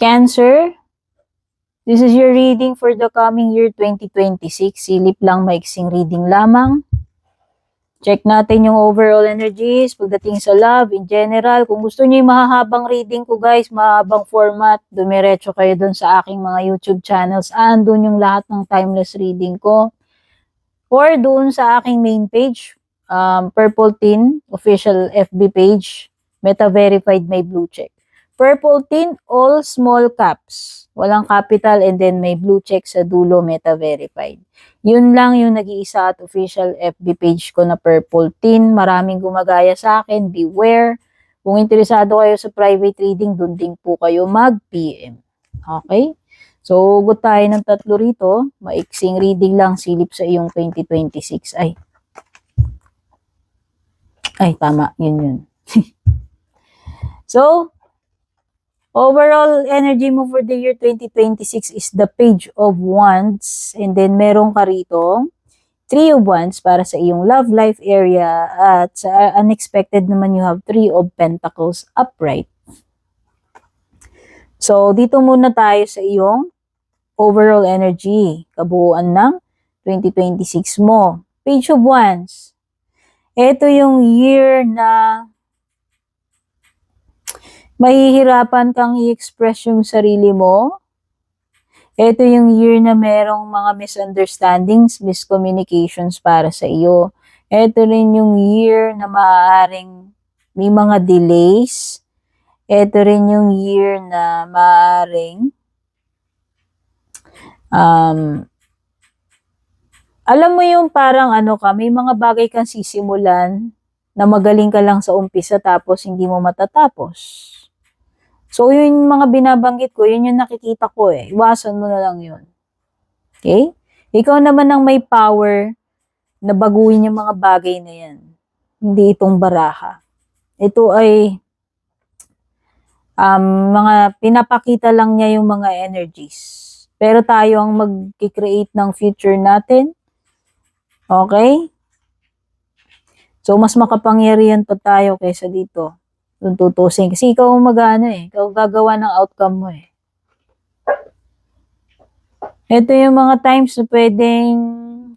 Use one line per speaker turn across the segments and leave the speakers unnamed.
Cancer, this is your reading for the coming year 2026. Silip lang, maiksing reading lamang. Check natin yung overall energies pagdating sa love in general. Kung gusto niyo yung mahahabang reading ko guys, mahahabang format, dumiretso kayo dun sa aking mga YouTube channels. Andun yung lahat ng timeless reading ko. Or dun sa aking main page, Purple Tin, official FB page, Meta Verified, may blue check. Purple Tin, all small caps. Walang capital and then may blue check sa dulo, Meta Verified. Yun lang yung nag-iisa at official FB page ko na Purple Tin. Maraming gumagaya sa akin. Beware. Kung interesado kayo sa private reading, dun din po kayo mag-PM. Okay? So, hugot tayo ng 3 rito. Maiksing reading lang, silip sa iyong 2026. Ay, tama. Yun. So, overall energy mo for the year 2026 is the Page of Wands. And then, meron ka rito, 3 of Wands para sa iyong love life area. At sa unexpected naman, you have 3 of Pentacles upright. So, dito muna tayo sa iyong overall energy. Kabuuan ng 2026 mo. Page of Wands. Ito yung year na mahihirapan kang i-express yung sarili mo. Ito yung year na merong mga misunderstandings, miscommunications para sa iyo. Ito rin yung year na maaaring may mga delays. Ito rin yung year na maaaring alam mo yung parang may mga bagay kang sisimulan na magaling ka lang sa umpisa tapos hindi mo matatapos. So, yun yung mga binabanggit ko, yun yung nakikita ko eh. Iwasan mo na lang yun. Okay? Ikaw naman ang may power na baguhin yung mga bagay na yan. Hindi itong baraha. Ito ay mga pinapakita lang niya yung mga energies. Pero tayo ang mag-create ng future natin. Okay? So, mas makapangyarihan pa tayo kaysa dito. Kung tutusin. Kasi ikaw ang mag-ano eh. Ikaw gagawa ng outcome mo eh. Ito yung mga times na pwedeng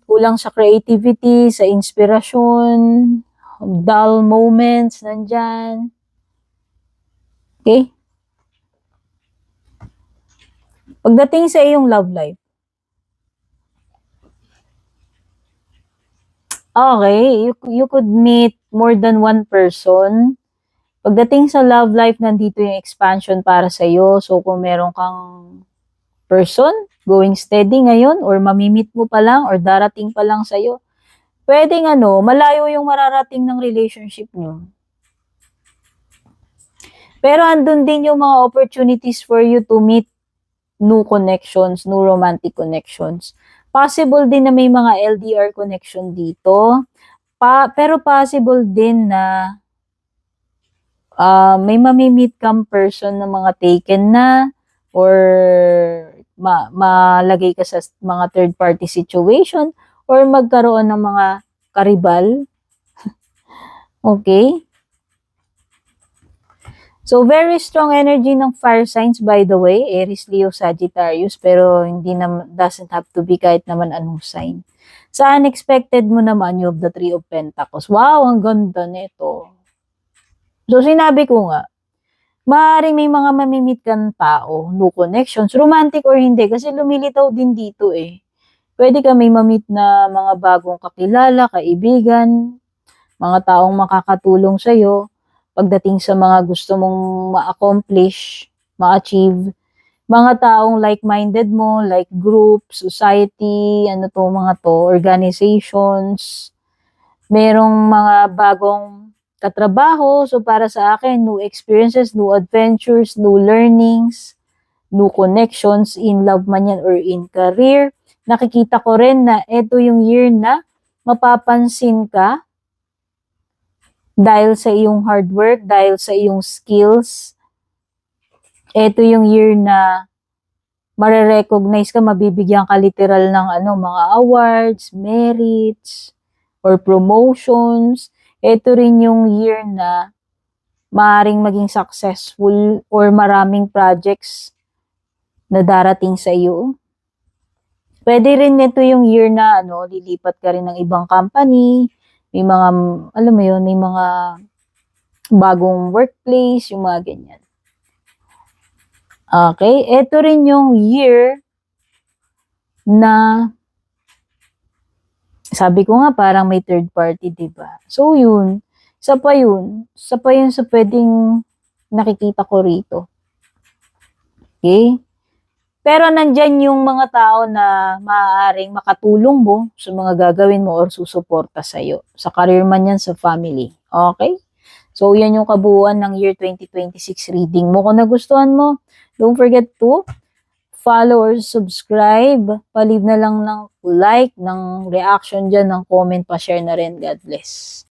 kulang sa creativity, sa inspirasyon, dull moments, nandyan. Okay? Pagdating sa iyong love life. Okay, you could meet more than one person. Pagdating sa love life, nandito yung expansion para sa iyo. So, kung meron kang person going steady ngayon or mamimit mo pa lang or darating pa lang sa iyo, pwedeng malayo yung mararating ng relationship nyo. Pero andun din yung mga opportunities for you to meet new connections, new romantic connections. Possible din na may mga LDR connection dito. Pero possible din na may mamimit kang person na mga taken na or malagay ka sa mga third party situation or magkaroon ng mga karibal. Okay? So, very strong energy ng fire signs by the way, Aries, Leo, Sagittarius, pero hindi doesn't have to be kahit naman anong sign. Sa unexpected mo naman, you have the 3 of Pentacles. Wow, ang ganda nito. So, sinabi ko nga, maaaring may mga mamimit kang tao, new connections, romantic or hindi, kasi lumilitaw din dito eh. Pwede ka may mamit na mga bagong kakilala, kaibigan, mga taong makakatulong sa'yo, pagdating sa mga gusto mong ma-accomplish, ma-achieve, mga taong like-minded mo, like group, society, organizations, merong mga bagong katrabaho. So, para sa akin, new experiences, new adventures, new learnings, new connections, in love man yan or in career. Nakikita ko rin na ito yung year na mapapansin ka dahil sa iyong hard work, dahil sa iyong skills. Ito yung year na mare-recognize ka, mabibigyan ka literal ng mga awards, merits, or promotions. Ito rin yung year na maaaring maging successful or maraming projects na darating sa iyo. Pwede rin nito yung year na lilipat ka rin ng ibang company, may mga, alam mo yun, may mga bagong workplace, yung mga ganyan. Okay, ito rin yung year na sabi ko nga parang may third party, 'di ba? So yun, isa pa yun sa pwedeng nakikita ko rito. Okay? Pero nandyan yung mga tao na maaaring makatulong mo sa mga gagawin mo or susuporta sa'yo. Sa career man yan, sa family. Okay? So, yan yung kabuuan ng year 2026 reading mo. Kung nagustuhan mo, don't forget to follow or subscribe. Palive na lang ng like, ng reaction dyan, ng comment, pa-share na rin. God bless.